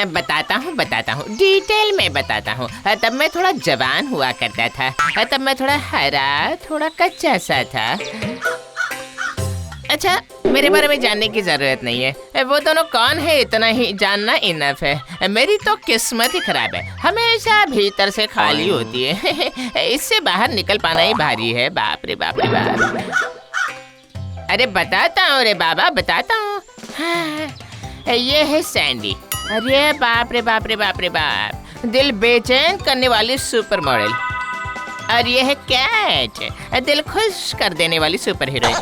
बताता हूँ डिटेल में बताता हूँ। तब मैं थोड़ा जवान हुआ करता था। तब मैं थोड़ा हरा थोड़ा कच्चा सा था। अच्छा, मेरे बारे में जानने की जरूरत नहीं है। वो दोनों कौन है इतना ही जानना इनफ है। मेरी तो किस्मत ही खराब है, हमेशा भीतर से खाली होती है। इससे बाहर निकल पाना ही भारी है। बाप रे बाप रे बाप। अरे बताता हूँ रे बाबा, बताता हूँ। हाँ, ये है सैंडी। अरे बाप रे बाप रे बाप रे बाप, दिल बेचैन करने वाली सुपर मॉडल। और ये है कैट, दिल खुश कर देने वाली सुपर हीरोइन।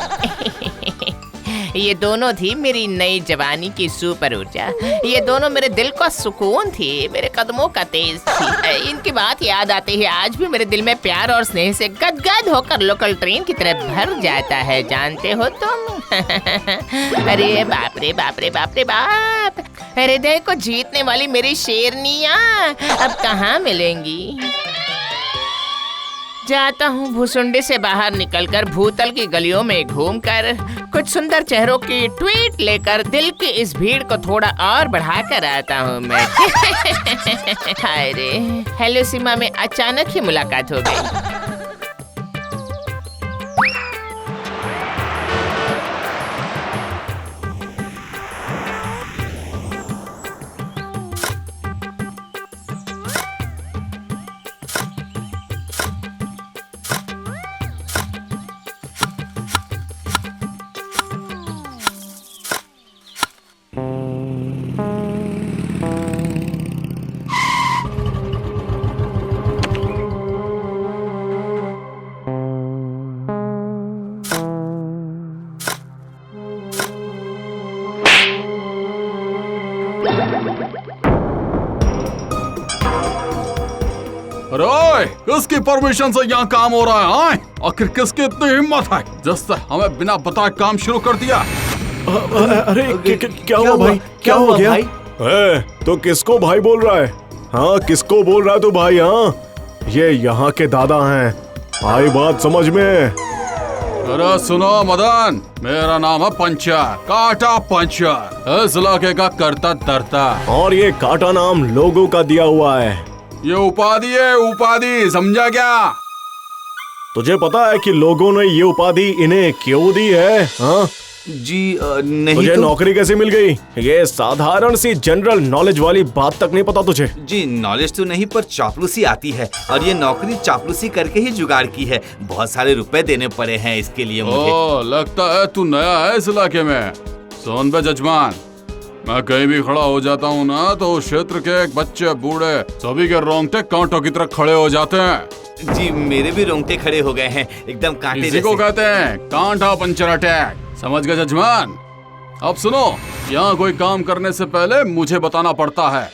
ये दोनों थी मेरी नई जवानी की सुपर ऊर्जा। ये दोनों मेरे दिल का सुकून थी, मेरे कदमों का तेज थी। इनकी बात याद आते ही आज भी मेरे दिल में प्यार और स्नेह से गदगद होकर लोकल ट्रेन की तरह भर जाता है, जानते हो तुम। अरे बाप रे बाप रे बाप रे बाप, हृदय को जीतने वाली मेरी शेरनियां अब कहाँ मिलेंगी। जाता हूँ भूसुंडी से बाहर निकलकर, भूतल की गलियों में घूमकर, कुछ सुंदर चेहरों की ट्वीट लेकर दिल की इस भीड़ को थोड़ा और बढ़ाकर आता हूँ मैं। हाय रे, हेलो सीमा में अचानक ही मुलाकात हो गई। अरे किसकी परमिशन से यहाँ काम हो रहा है? आखिर किसकी इतनी हिम्मत है जिससे हमें बिना बताए काम शुरू कर दिया? अरे क्या हुआ भाई? क्या हो गया? तो किसको भाई बोल रहा है? हाँ, किसको बोल रहा है तू भाई? हाँ, ये यहाँ के दादा हैं, आई बात समझ में? अरे सुनो मदन, मेरा नाम है पंचर, काटा पंचर, इस इलाके का करता धरता। और ये काटा नाम लोगों का दिया हुआ है। ये उपाधि है, उपाधि, समझा क्या? तुझे पता है कि लोगों ने ये उपाधि इन्हें क्यों दी है? हाँ जी नहीं। तुझे तो नौकरी कैसे मिल गई? ये साधारण सी जनरल नॉलेज वाली बात तक नहीं पता तुझे? जी नॉलेज तो नहीं, पर चापलूसी आती है, और ये नौकरी चापलूसी करके ही जुगाड़ की है। बहुत सारे रुपए देने पड़े हैं इसके लिए मुझे। ओ, लगता है तू नया है इस इलाके में। सुन बे जजमान, मैं कहीं भी खड़ा हो जाता हूँ ना तो उस क्षेत्र के बच्चे बूढ़े सभी के रोंगटे कांटों की तरह खड़े हो जाते हैं। जी मेरे भी रोंगटे खड़े हो गए हैं, एकदम कांटे इसी को कहते हैं कांटा पंचर अटैक, समझ गए जजमान? अब सुनो, यहाँ कोई काम करने से पहले मुझे बताना पड़ता है,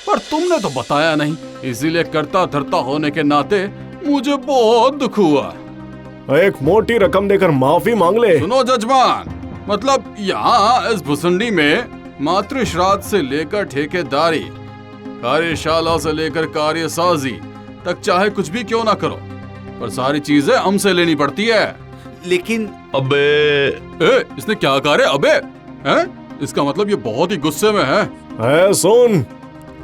पर तुमने तो बताया नहीं, इसीलिए करता धरता होने के नाते मुझे बहुत दुख हुआ। एक मोटी रकम देकर माफी मांग ले। सुनो जजमान, मतलब यहाँ इस भुसुंडी में मातृ श्राद्ध से लेकर ठेकेदारी, कार्यशाला से लेकर कार्यसाजी तक चाहे कुछ भी क्यों ना करो, पर सारी चीजें हमसे लेनी पड़ती है। लेकिन अबे इसने क्या कहा रे? अबे इसका मतलब ये बहुत ही गुस्से में है। सुन,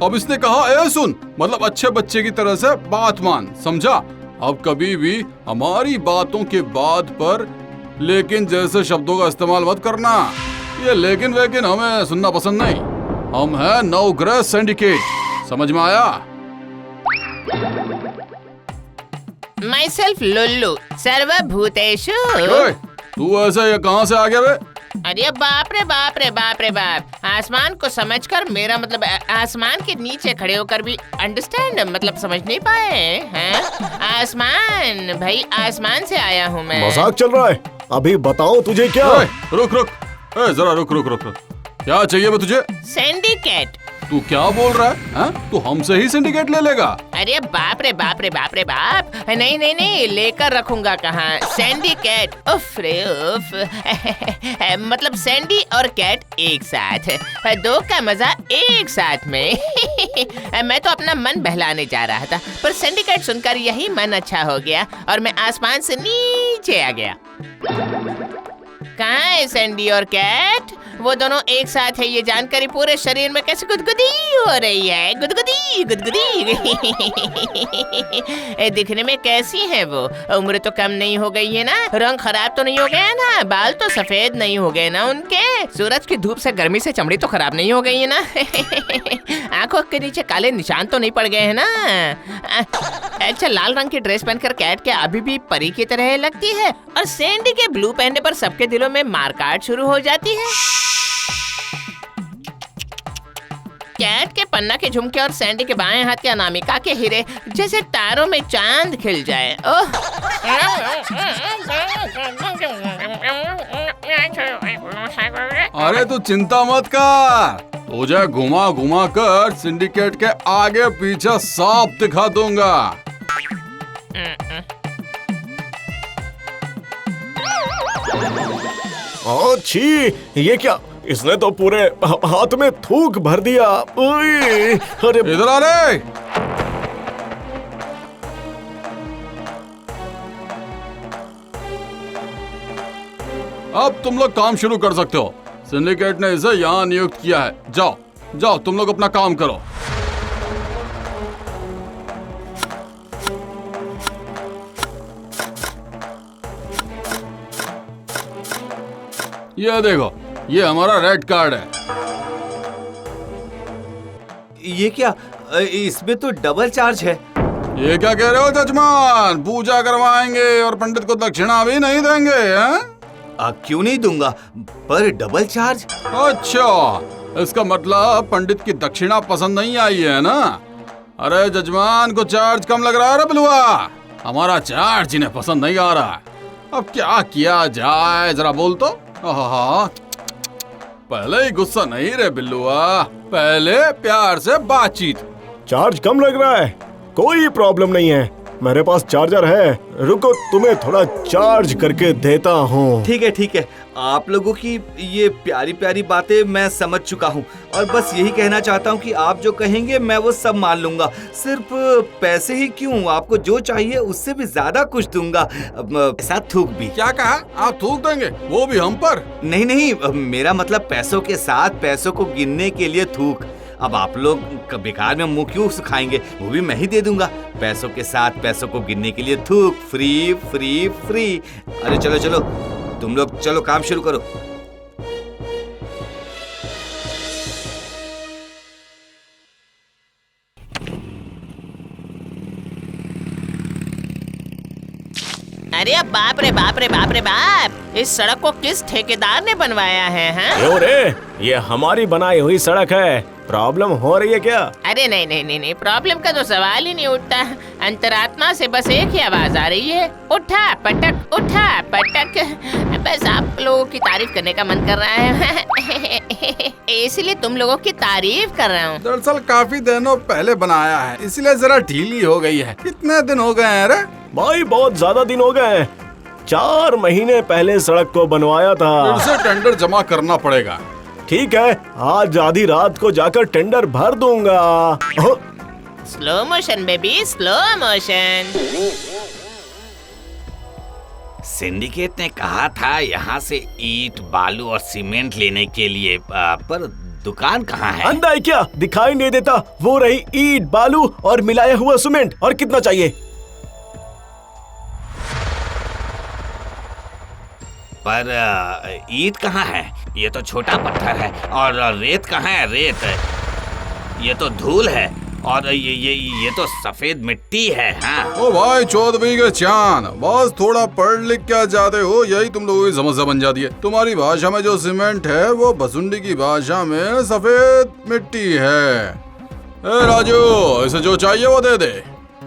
अब इसने कहा ए सुन, मतलब अच्छे बच्चे की तरह से बात मान, समझा? अब कभी भी हमारी बातों के बाद पर लेकिन जैसे शब्दों का इस्तेमाल मत करना। ये लेकिन वेकिन हमें सुनना पसंद नहीं। हम हैं नवग्रह सिंडिकेट, समझ में आया? माइसेल्फ लुल्लू सर्वभूतेषु। तू ऐसे ये कहाँ से आ गया बे? अरे बाप रे बाप रे बाप रे बाप, आसमान को समझकर, मेरा मतलब आसमान के नीचे खड़े होकर भी अंडरस्टैंड मतलब समझ नहीं पाए हैं? आसमान भाई, आसमान से आया हूँ मैं। मजाक चल रहा है? अभी बताओ तुझे क्या? रुक रुक, जरा रुक रुक रुक रुक, क्या चाहिए बे तुझे? सिंडिकेट। तू क्या बोल रहा है? तू हमसे ही सिंडिकेट ले लेगा? अरे बाप रे बाप रे बाप रे बाप, नहीं नहीं नहीं, लेकर रखूंगा कहाँ? सिंडिकेट, उफ रे उफ। मतलब सैंडी और कैट एक साथ, दो का मजा एक साथ में। मैं तो अपना मन बहलाने जा रहा था, पर सिंडिकेट सुनकर यही मन अच्छा हो गया और मैं आसमान से नीचे आ गया। कहाँ है सैंडी और कैट? वो दोनों एक साथ है, ये जानकारी पूरे शरीर में कैसे गुदगुदी हो रही है, गुदगुदी गुदगुदी। दिखने में कैसी है वो? उम्र तो कम नहीं हो गई है ना? रंग खराब तो नहीं हो गया ना? बाल तो सफेद नहीं हो गए ना उनके? सूरज की धूप से गर्मी से चमड़ी तो खराब नहीं हो गई है ना? आंखों के नीचे काले निशान तो नहीं पड़ गए हैं ना? अच्छा, लाल रंग की ड्रेस पहनकर कैट क्या अभी भी परी की तरह लगती है? और सैंडी के ब्लू पहनने पर सबके दिलों में मारकाट शुरू हो जाती है। कैट के पन्ना के झुमके और सैंडी के बाएं हाथ के अनामिका के हीरे जैसे तारों में चांद खिल जाए। ओह! अरे तू चिंता मत कर, तुझे घुमा घुमा कर सिंडिकेट के आगे पीछे साफ दिखा दूंगा। छी, ये क्या? इसने तो पूरे हाथ में थूक भर दिया। अरे इधर आ रे। अब तुम लोग काम शुरू कर सकते हो। सिंडिकेट ने इसे यहाँ नियुक्त किया है। जाओ जाओ, तुम लोग अपना काम करो। ये देखो, ये हमारा रेड कार्ड है। ये क्या? इसमें तो डबल चार्ज है। ये क्या कह रहे हो जजमान? पूजा करवाएंगे और पंडित को दक्षिणा भी नहीं देंगे हैं? क्यों नहीं दूंगा, पर डबल चार्ज? अच्छा, इसका मतलब पंडित की दक्षिणा पसंद नहीं आई है ना? अरे जजमान को चार्ज कम लग रहा है रे बिलुआ, हमारा चार्ज इन्हें पसंद नहीं आ रहा। अब क्या किया जाए, जरा बोल तो। पहले ही गुस्सा नहीं रे बिल्लुआ, पहले प्यार से बातचीत। चार्ज कम लग रहा है, कोई प्रॉब्लम नहीं है, मेरे पास चार्जर है। रुको, तुम्हें थोड़ा चार्ज करके देता हूँ। ठीक है, आप लोगों की ये प्यारी प्यारी बातें मैं समझ चुका हूँ और बस यही कहना चाहता हूँ कि आप जो कहेंगे मैं वो सब मान लूंगा। सिर्फ पैसे ही क्यों, आपको जो चाहिए उससे भी ज्यादा कुछ दूंगा, ऐसा थूक भी। क्या कहा? आप थूक देंगे, वो भी हम पर? नहीं, मेरा मतलब पैसों के साथ पैसों को गिनने के लिए थूक। अब आप लोग बेकार में मुंह क्यों सुखाएंगे, वो भी मैं ही दे दूंगा। पैसों के साथ पैसों को गिनने के लिए थूक, फ्री फ्री फ्री। अरे चलो तुम लोग चलो, काम शुरू करो। अरे बाप रे बाप रे बाप रे बाप, इस सड़क को किस ठेकेदार ने बनवाया है? हाँ? क्यों रे, ये हमारी बनाई हुई सड़क है, प्रॉब्लम हो रही है क्या? अरे नहीं, प्रॉब्लम का तो सवाल ही नहीं उठता। अंतरात्मा से बस एक ही आवाज आ रही है, उठा पटक उठा पटक। बस आप लोगों की तारीफ करने का मन कर रहा है, इसलिए तुम लोगों की तारीफ कर रहा हूँ। दरअसल काफी दिनों पहले बनाया है, इसलिए जरा ढीली हो गई है। कितने दिन हो गए हैं रे भाई? बहुत ज्यादा दिन हो गए, 4 महीने पहले सड़क को बनवाया था। फिर से टेंडर जमा करना पड़ेगा। ठीक है, आज आधी रात को जाकर टेंडर भर दूंगा। Slow motion baby, slow motion. Syndicate ने कहा था यहाँ से ईंट, बालू और सीमेंट लेने के लिए, पर दुकान कहाँ है? अंधा है क्या, दिखाई नहीं देता? वो रही ईंट, बालू और मिलाया हुआ सीमेंट। और कितना चाहिए? पर ईंट कहाँ है? ये तो छोटा पत्थर है। और रेत कहाँ है? रेत ये तो धूल है। और ये तो सफेद मिट्टी है। हाँ। ओ भाई चौधरी के चांद, बस थोड़ा पढ़ लिख क्या जाते हो, यही तुम लोगों की समस्या बन जाती है। तुम्हारी भाषा में जो सीमेंट है वो बसुंडी की भाषा में सफेद मिट्टी है। ए राजू, इसे जो चाहिए वो दे दे।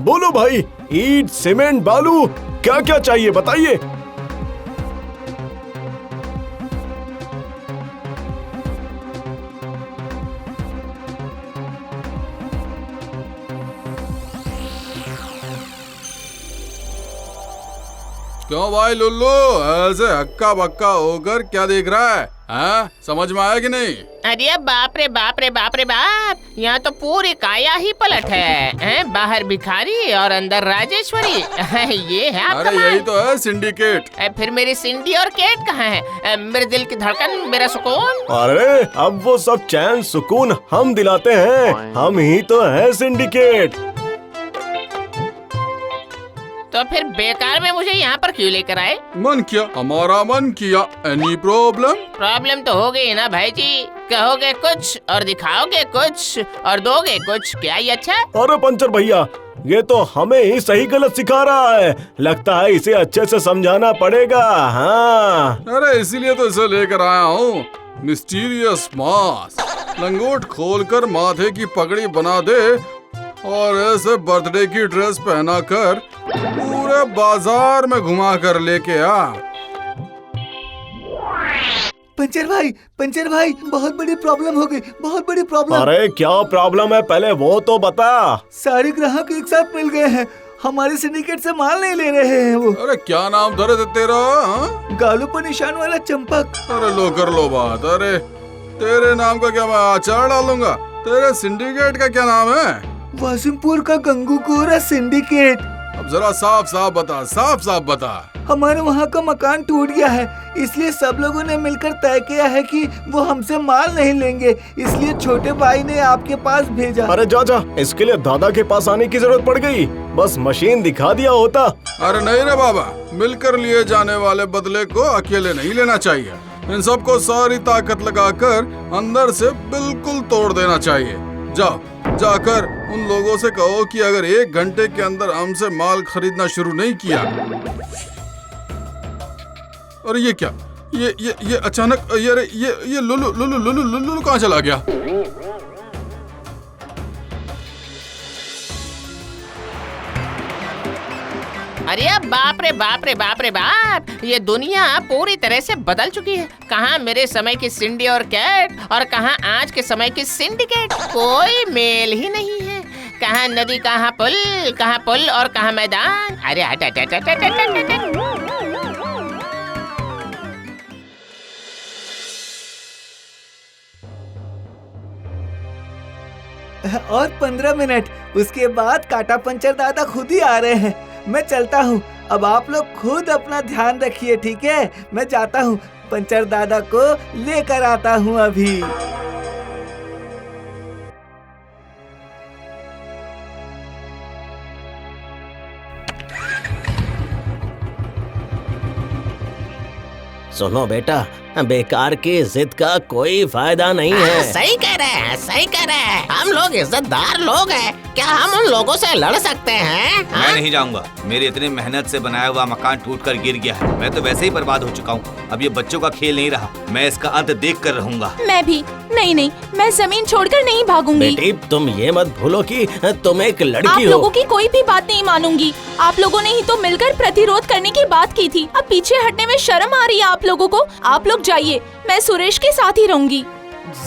बोलो भाई, ईंट, सीमेंट, बालू, क्या क्या चाहिए बताइए। क्यों भाई लुल्लू, ऐसे हक्का बक्का होकर क्या देख रहा है? हाँ, समझ में आया कि नहीं? अरे बाप रे बाप रे बाप रे बाप, यहाँ तो पूरी काया ही पलट है? बाहर भिखारी और अंदर राजेश्वरी। ये है आपका अरे माल? यही तो है सिंडिकेट। फिर मेरी सिंडी और केट कहाँ है? मेरे दिल की धड़कन, मेरा सुकून। अरे अब वो सब चैन सुकून हम दिलाते हैं, हम ही तो है सिंडिकेट। तो फिर बेकार में मुझे यहाँ पर क्यों लेकर आए? मन किया, हमारा मन किया। Any problem? प्रॉब्लम तो हो गई ना भाई जी। कहोगे कुछ और दिखाओगे कुछ और दोगे कुछ, क्या ही अच्छा? अरे पंचर भैया, ये तो हमें ही सही गलत सिखा रहा है। लगता है इसे अच्छे से समझाना पड़ेगा। हाँ अरे इसीलिए तो इसे लेकर आया हूँ। मिस्टीरियस मास्क, लंगोट खोलकर माथे की पगड़ी बना दे और ऐसे बर्थडे की ड्रेस पहना कर पूरे बाजार में घुमा कर लेके आ। पंचर भाई बहुत बड़ी प्रॉब्लम हो गई, बहुत बड़ी प्रॉब्लम। अरे क्या प्रॉब्लम है, पहले वो तो बता। सारे ग्राहक एक साथ मिल गए हैं, हमारे सिंडिकेट से माल नहीं ले रहे हैं वो। अरे क्या नाम धरे थे तेरा? हाँ? गालों पर निशान वाला चंपक। अरे लो कर लो बात। अरे तेरे नाम का क्या मैं अचार डालूंगा? तेरे सिंडिकेट का क्या नाम है? वासिमपुर का गंगूकोरा सिंडिकेट। अब जरा साफ साफ बता, साफ साफ बता। हमारे वहाँ का मकान टूट गया है, इसलिए सब लोगों ने मिलकर तय किया है कि वो हमसे माल नहीं लेंगे, इसलिए छोटे भाई ने आपके पास भेजा। अरे जा जा, इसके लिए दादा के पास आने की जरूरत पड़ गई? बस मशीन दिखा दिया होता। अरे नहीं रे बाबा, मिलकर लिए जाने वाले बदले को अकेले नहीं लेना चाहिए। इन सबको सारी ताकत लगाकर अंदर से बिल्कुल तोड़ देना चाहिए। जाओ, जाकर उन लोगों से कहो कि अगर 1 घंटे के अंदर हमसे माल खरीदना शुरू नहीं किया। अरे ये क्या? ये अचानक ये लुलु कहाँ चला गया? अरे बाप रे बाप रे बाप रे बाप, ये दुनिया पूरी तरह से बदल चुकी है। कहाँ मेरे समय की सिंडी और कैट और कहाँ आज के समय की सिंडिकेट, कोई मेल ही नहीं है। कहाँ नदी, कहाँ पुल और कहाँ मैदान। अरे हट हट हट हट हट हट हट। और 15 मिनट, उसके बाद काटा पंचर दादा खुद ही आ रहे हैं। मैं चलता हूँ, अब आप लोग खुद अपना ध्यान रखिए, ठीक है? मैं जाता हूँ, पंचर दादा को लेकर आता हूँ अभी। सुनो बेटा, बेकार की जिद का कोई फायदा नहीं है। सही कह रहे हैं, सही कह रहे हैं। हम लोग इज्जतदार लोग हैं, क्या हम उन लोगों से लड़ सकते हैं? मैं नहीं जाऊंगा। मेरे इतने मेहनत से बनाया हुआ मकान टूटकर गिर गया है। मैं तो वैसे ही बर्बाद हो चुका हूँ। अब ये बच्चों का खेल नहीं रहा, मैं इसका अंत देख कर रहूंगा। मैं भी नहीं, मैं जमीन छोड़कर नहीं भागूंगी। बेटी तुम ये मत भूलो कि तुम एक आप लड़की हो। लोगों की कोई भी बात नहीं मानूंगी। आप लोगों ने ही तो मिलकर प्रतिरोध करने की बात की थी। अब पीछे हटने में शर्म आ रही है आप लोगों को। आप लोग जाइए, मैं सुरेश के साथ ही रहूंगी।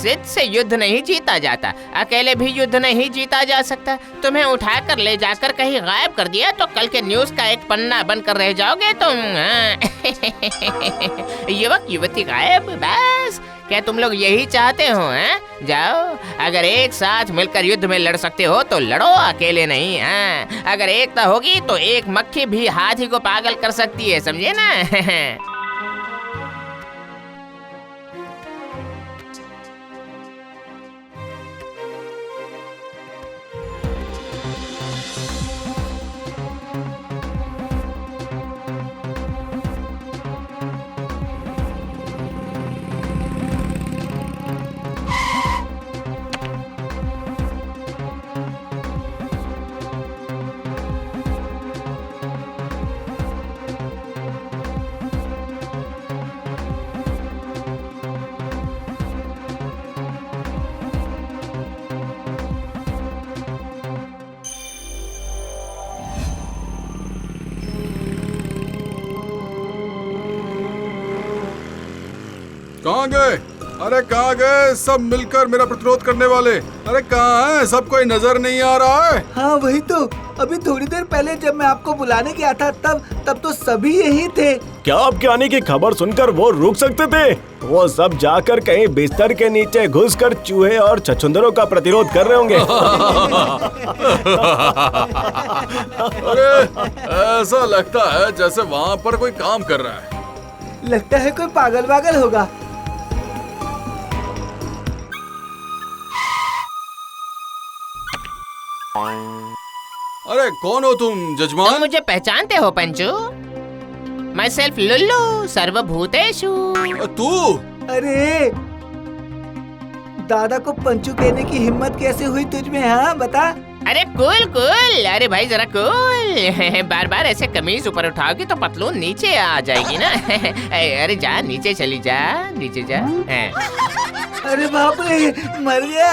जिद से युद्ध नहीं जीता जाता, अकेले भी युद्ध नहीं जीता जा सकता। तुम्हें उठाकर ले जाकर कहीं गायब कर दिया तो कल के न्यूज़ का एक पन्ना बनकर रह जाओगे तुम। युवक युवती गायब, बस। क्या तुम लोग यही चाहते हो? हैं? जाओ, अगर एक साथ मिलकर युद्ध में लड़ सकते हो तो लड़ो, अकेले नहीं। हैं? अगर एकता होगी तो एक मक्खी भी हाथी को पागल कर सकती है, समझे ना? कहाँ गए? अरे कहाँ गए सब मिलकर मेरा प्रतिरोध करने वाले? अरे कहाँ है सब? कोई नजर नहीं आ रहा है। हाँ वही तो, अभी थोड़ी देर पहले जब मैं आपको बुलाने गया था तब तो सभी यही थे। क्या आपके आने की खबर सुनकर वो रुक सकते थे? वो सब जाकर कहीं बिस्तर के नीचे घुसकर चूहे और छछूंदरों का प्रतिरोध कर रहे होंगे। अरे ऐसा लगता है जैसे वहाँ पर कोई काम कर रहा है। लगता है कोई पागल होगा। अरे कौन हो तुम तुम जजमान? मुझे पहचानते हो पंचू? माई सेल्फ लुल्लू सर्वभूतेषु। तू? अरे दादा को पंचू कहने की हिम्मत कैसे हुई तुझ में? हाँ बता। अरे कूल, अरे भाई जरा कूल। बार बार ऐसे कमीज ऊपर उठाओगी तो पतलून नीचे आ जाएगी ना। अरे जा नीचे चली जा, नीचे जा। अरे बाप रे, मर गया।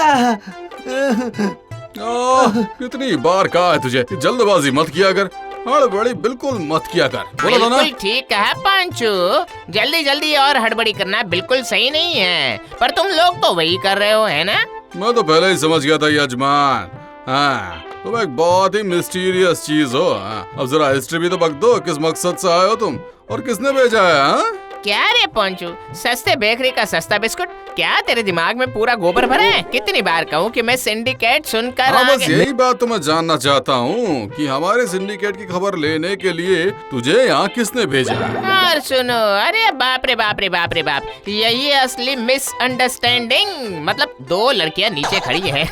कितनी बार कहा है तुझे जल्दबाजी मत किया कर, हड़बड़ी बिल्कुल मत किया कर। बोला था ना? बिल्कुल ठीक कहा पंचू, जल्दी और हड़बड़ी करना बिल्कुल सही नहीं है, पर तुम लोग तो वही कर रहे हो, है ना? मैं तो पहले ही समझ गया था यजमान। हाँ, तुम एक बहुत ही मिस्टीरियस चीज हो। अब जरा हिस्ट्री भी तो बक दो, किस मकसद से आए हो तुम और किसने भेजा है? हाँ? क्या रे पंचू, सस्ते बेकरी का सस्ता बिस्कुट? क्या तेरे दिमाग में पूरा गोबर भरा है? कितनी बार कहूँ कि मैं सिंडिकेट सुनकर हाँ, आ बस गया। यही बात तो मैं जानना चाहता हूँ कि हमारे सिंडिकेट की खबर लेने के लिए तुझे यहाँ किसने भेजा? और सुनो, अरे बाप रे बाप, यही है असली मिसअंडरस्टैंडिंग। मतलब दो लड़कियाँ नीचे खड़ी हैं।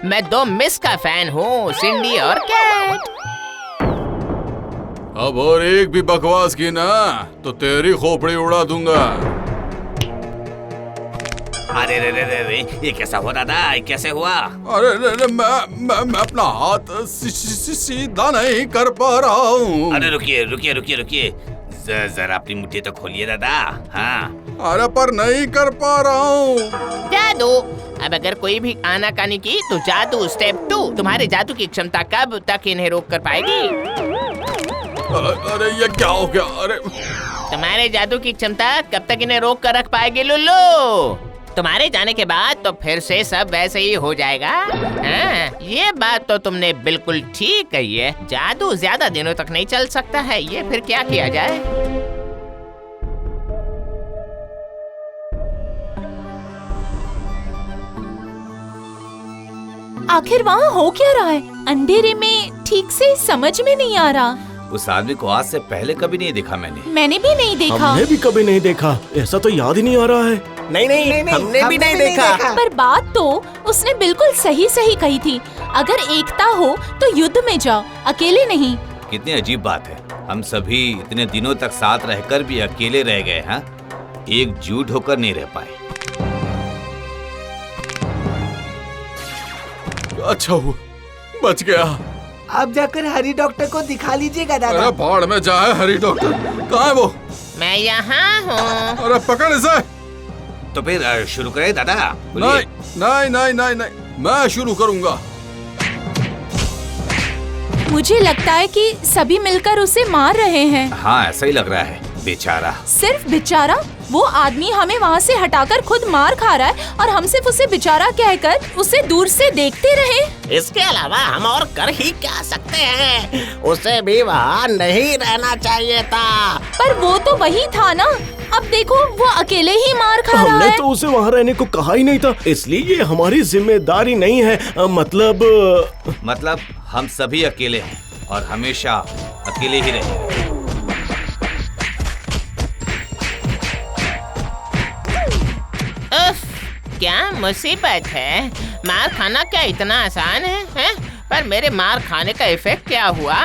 मैं दो मिस का फैन हूँ, सिंडी और कैट। अब और एक भी बकवास की ना तो तेरी खोपड़ी उड़ा दूंगा। अरे रे, ये कैसा हुआ दादा? ये कैसे हुआ? अरे मैं अपना हाथ सीधा नहीं कर पा रहा हूँ। अरे रुकिए, जरा अपनी मुट्ठी तो खोलिए दादा। हाँ। अरे पर नहीं कर पा रहा हूँ। जादू। अब अगर कोई भी आनाकानी की तो जादू स्टेप 2। तुम्हारे जादू की क्षमता कब तक इन्हें रोक कर पाएगी? अरे ये क्या हो गया? अरे तुम्हारे जादू की क्षमता कब तक इन्हें रोक कर रख पाएगी लुल्लू? तुम्हारे जाने के बाद तो फिर से सब वैसे ही हो जाएगा। हाँ, ये बात तो तुमने बिल्कुल ठीक कही है। जादू ज्यादा दिनों तक नहीं चल सकता है, ये फिर क्या किया जाए? आखिर वहाँ हो क्या रहा है? अंधेरे में ठीक से समझ में नहीं आ रहा। उस आदमी को आज से पहले कभी नहीं देखा मैंने भी नहीं देखा। हमने भी कभी नहीं देखा, ऐसा तो याद ही नहीं आ रहा है। नहीं, हमने भी नहीं देखा। पर बात तो उसने बिल्कुल सही कही थी। अगर एकता हो तो युद्ध में जाओ, अकेले नहीं। कितनी अजीब बात है, हम सभी इतने दिनों तक साथ रहकर भी अकेले रह गए। हाँ, एकजुट होकर नहीं रह पाए। अच्छा हुआ बच गया। आप जाकर हरी डॉक्टर को दिखा लीजिएगा दादा। अरे भाड़ में जाए हरी डॉक्टर। कहाँ है वो? मैं यहाँ हूँ। अरे पकड़ इसे। तो फिर शुरू करें दादा? नहीं, मैं शुरू करूँगा। मुझे लगता है कि सभी मिलकर उसे मार रहे हैं। हाँ, ऐसा ही लग रहा है। बेचारा। सिर्फ बेचारा? वो आदमी हमें वहाँ से हटाकर खुद मार खा रहा है और हम सिर्फ उसे बेचारा कहकर उसे दूर से देखते रहे। इसके अलावा हम और कर ही क्या सकते हैं? उसे भी वहाँ नहीं रहना चाहिए था। पर वो तो वही था ना। अब देखो वो अकेले ही मार खा रहा हमने है। तो उसे वहाँ रहने को कहा ही नहीं था, इसलिए ये हमारी जिम्मेदारी नहीं है। मतलब हम सभी अकेले हैं और हमेशा अकेले ही रहेंगे। क्या मुसीबत है? मार खाना क्या इतना आसान है? पर मेरे मार खाने का इफेक्ट क्या हुआ,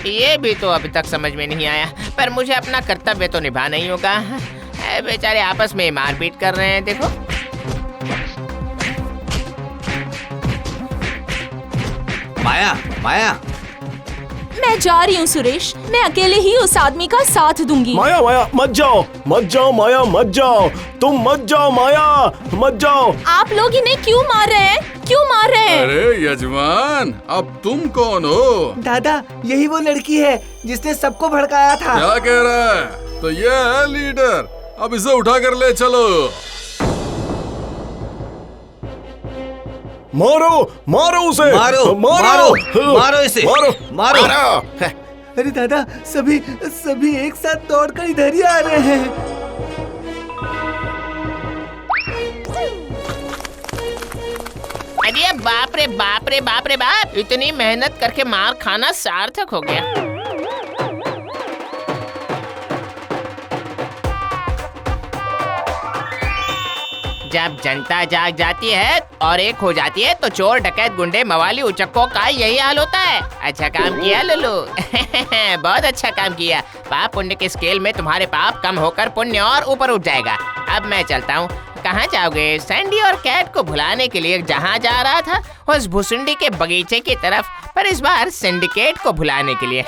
ये भी तो अभी तक समझ में नहीं आया। पर मुझे अपना कर्तव्य तो निभाना ही होगा। बेचारे आपस में मारपीट कर रहे हैं, देखो। माया, मैं जा रही हूँ सुरेश, मैं अकेले ही उस आदमी का साथ दूंगी। माया मत जाओ माया, मत जाओ, तुम मत जाओ माया, मत जाओ। आप लोग इन्हें क्यों मार रहे हैं? अरे यजमान, अब तुम कौन हो? दादा, यही वो लड़की है जिसने सबको भड़काया था। क्या कह रहा है? तो ये है लीडर, अब इसे उठा कर ले चलो। मारो मारो उसे, मारो मारो मारो इसे, मारो मारो। अरे दादा, सभी एक साथ दौड़कर इधर ही आ रहे हैं। अरे बाप रे बाप रे बाप रे बाप, इतनी मेहनत करके मार खाना सार्थक हो गया। जब जनता जाग जाती है और एक हो जाती है तो चोर डकैत गुंडे मवाली उचक्कों का यही हाल होता है। अच्छा काम किया लुलू। बहुत अच्छा काम किया। पाप पुण्य के स्केल में तुम्हारे पाप कम होकर पुण्य और ऊपर उठ जाएगा। अब मैं चलता हूँ। कहाँ जाओगे? सैंडी और कैट को भुलाने के लिए जहाँ जा रहा था उस भुसुंडी के बगीचे की तरफ, पर इस बार सिंडिकेट को भुलाने के लिए।